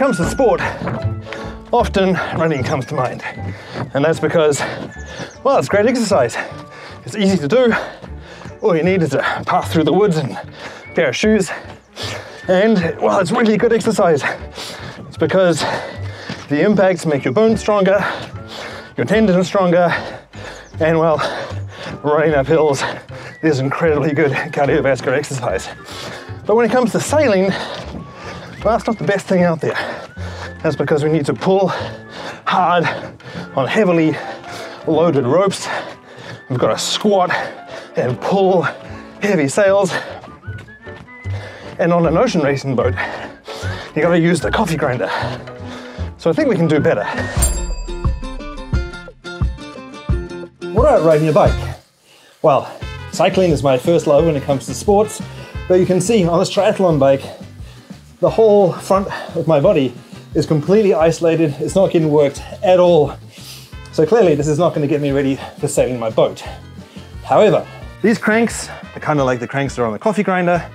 comes to sport, often running comes to mind. And that's because, well, it's great exercise. It's easy to do. All you need is a path through the woods and a pair of shoes. And, well, it's really good exercise. It's because the impacts make your bones stronger, your tendons stronger, and, well, running up hills is incredibly good cardiovascular exercise. But when it comes to sailing, well, it's not the best thing out there. That's because we need to pull hard on heavily loaded ropes. We've got to squat and pull heavy sails. And on an ocean racing boat, you got to use the coffee grinder. So I think we can do better. What about riding a bike? Well, cycling is my first love when it comes to sports, but you can see on this triathlon bike, the whole front of my body is completely isolated. It's not getting worked at all. So clearly this is not going to get me ready for sailing my boat. However, these cranks are kind of like the cranks that are on the coffee grinder,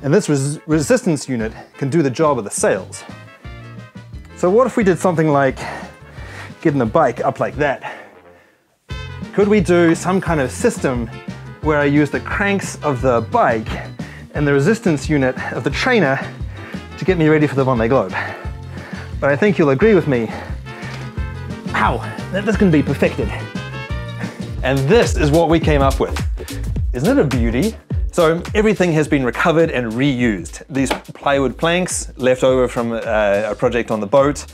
and this resistance unit can do the job of the sails. So what if we did something like getting the bike up like that? Could we do some kind of system where I use the cranks of the bike and the resistance unit of the trainer to get me ready for the Vendée Globe? But I think you'll agree with me, wow, this can be perfected. And this is what we came up with. Isn't it a beauty? So everything has been recovered and reused. These plywood planks left over from a project on the boat.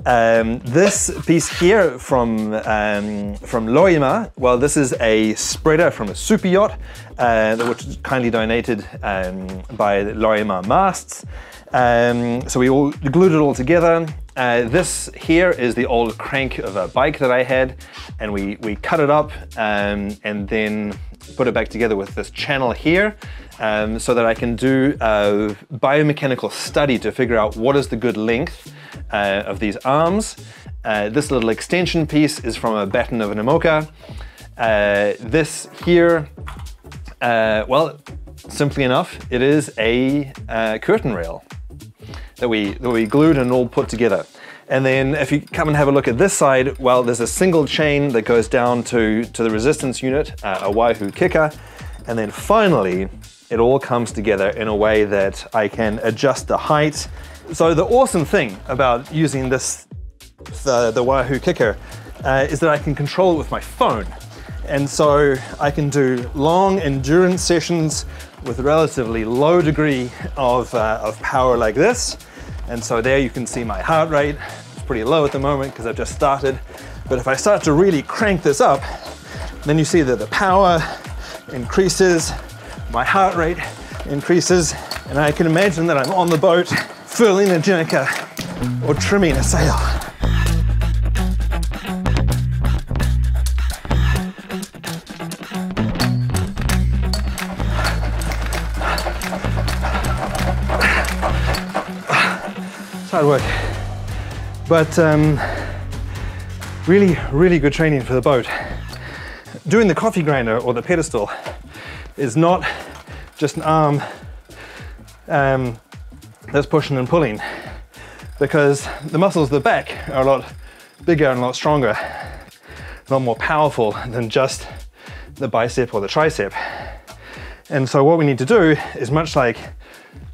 This piece here from Loima, well, this is a spreader from a super yacht, which was kindly donated by Loima Masts. So we all glued it all together. This here is the old crank of a bike that I had, and we cut it up and then put it back together with this channel here, so that I can do a biomechanical study to figure out what is the good length of these arms. This little extension piece is from a batten of an Imoca. This here, well, simply enough, it is a curtain rail that we glued and all put together. And then if you come and have a look at this side, well, there's a single chain that goes down to the resistance unit, a Wahoo kicker. And then finally, it all comes together in a way that I can adjust the height. So the awesome thing about using this, the Wahoo kicker, is that I can control it with my phone. And so I can do long endurance sessions with a relatively low degree of power like this. And so there you can see my heart rate. It's pretty low at the moment because I've just started. But if I start to really crank this up, then you see that the power increases, my heart rate increases, and I can imagine that I'm on the boat furling a jerker or trimming a sail. It's hard work, but really good training for the boat. Doing the coffee grinder or the pedestal is not just an arm that's pushing and pulling, because the muscles of the back are a lot bigger and a lot stronger, a lot more powerful than just the bicep or the tricep. And so what we need to do is much like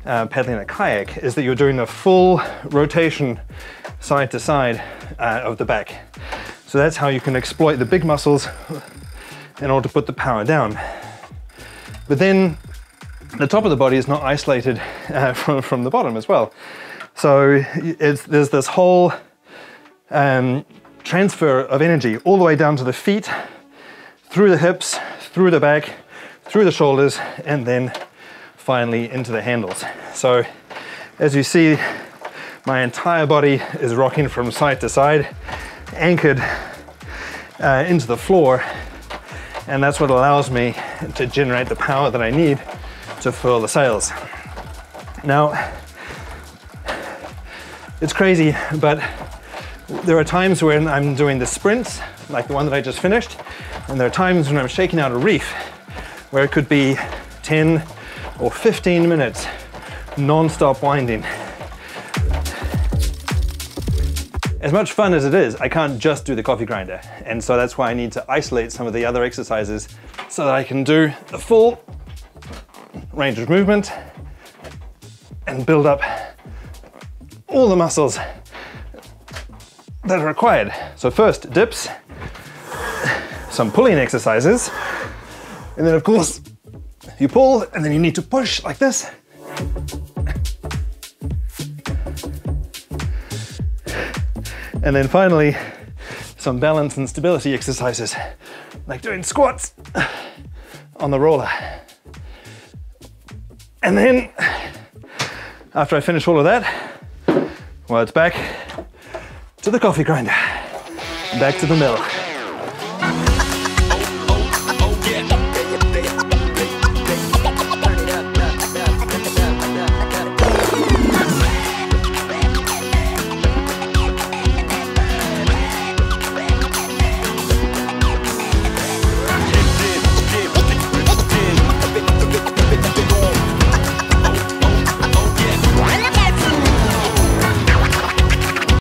paddling a kayak, is that you're doing a full rotation side to side of the back. So that's how you can exploit the big muscles in order to put the power down. But then the top of the body is not isolated from the bottom as well. So there's this whole transfer of energy all the way down to the feet, through the hips, through the back, through the shoulders, and then finally into the handles. So as you see, my entire body is rocking from side to side, anchored into the floor, and that's what allows me to generate the power that I need to furl the sails. Now, it's crazy, but there are times when I'm doing the sprints, like the one that I just finished, and there are times when I'm shaking out a reef, where it could be 10 or 15 minutes non-stop winding. As much fun as it is, I can't just do the coffee grinder. And so that's why I need to isolate some of the other exercises so that I can do the full range of movement and build up all the muscles that are required. So first, dips, some pulling exercises, and then of course, you pull and then you need to push like this. And then finally, some balance and stability exercises, like doing squats on the roller. And then, after I finish all of that, well, it's back to the coffee grinder, back to the mill.